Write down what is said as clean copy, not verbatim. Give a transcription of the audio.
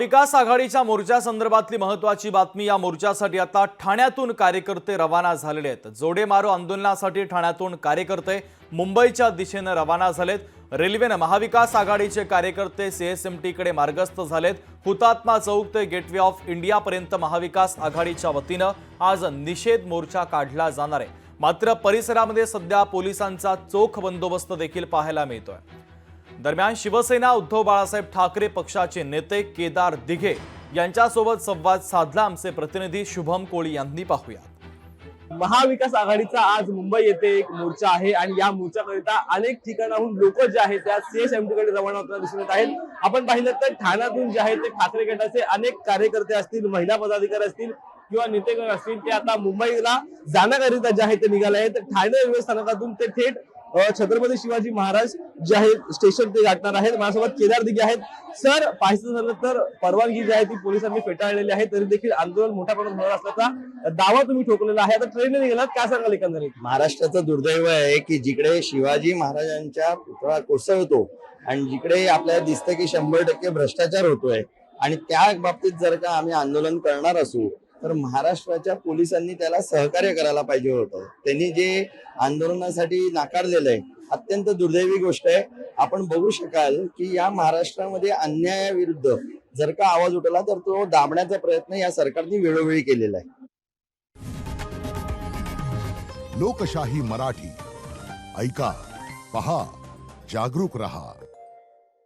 महाविकास आघाडीच्या मोर्चासंदर्भातली महत्त्वाची बातमी। या मोर्चासाठी आता ठाण्यातून कार्यकर्ते रवाना झालेले आहेत। जोडे मारो आंदोलनासाठी ठाण्यातून कार्यकर्ते मुंबईच्या दिशेने रवाना झालेत। रेल्वेने महाविकास आघाडीचे कार्यकर्ते सीएसएमटी कडे मार्गस्थ झालेत। हुतात्मा चौक ते गेटवे ऑफ इंडिया पर्यंत महाविकास आघाडीच्या वतीने आज निषेध मोर्चा काढला जाणार आहे। मात्र परिसरामध्ये सध्या पोलिसांचा चोख बंदोबस्त देखील पाहायला मिळतोय। दरम्यान शिवसेना उद्धव बाळासाहेब ठाकरे पक्षाचे नेते केदार दिघे यांच्यासोबत संवाद साधला आमचे प्रतिनिधी शुभम कोळी यांनी। पाहूया। महाविकास आघाडीचा आज मुंबई येथे एक मोर्चा आहे आणि या मोर्चाकरिता अनेक ठिकाणाहून लोक जे आहेत त्या सीएसएमटी कडे रवाना होताना दिसून येत आहेत। आपण पाहिलं तर ठाण्यातून जे आहे ते ठाकरे गटाचे अनेक कार्यकर्ते असतील, महिला पदाधिकारी असतील किंवा नेतेगण असतील, ते आता मुंबईला जाण्याकरिता जे आहे ते निघाले आहेत। ठाणे रेल्वे स्थानकातून ते थेट छत्रपती शिवाजी महाराज जे आहे स्टेशन ते गाठणार आहेत। माझ्यासोबत केदार दिघे आहेत। सर, पाहायचं झालं तर परवानगी जी आहे ती पोलिसांनी फेटाळलेली आहे, तरी देखील आंदोलन मोठ्या प्रमाणात होणार असल्याचा दावा तुम्ही ठोकलेला आहे। आता ट्रेनने निघालात, काय सांगाल एकंदरीत? महाराष्ट्राचं दुर्दैव आहे की जिकडे शिवाजी महाराजांच्या पुतळा कोसळतो आणि जिकडे आपल्याला दिसतं की 100% भ्रष्टाचार होतोय आणि त्या बाबतीत जर का आम्ही आंदोलन करणार असू तर महाराष्ट्राच्या पोलिसांनी त्याला सहकार्य करायला पाहिजे होतं। त्यांनी जे आंदोलनासाठी नाकारलेलं आहे अत्यंत दुर्दैवी गोष्ट आहे। आपण बघू शकाल की या महाराष्ट्रामध्ये अन्यायाविरुद्ध जर का आवाज उठला तर तो दाबण्याचा प्रयत्न या सरकारने वेळोवेळी केलेला आहे। लोकशाही मराठी ऐका, पहा, जागरूक रहा।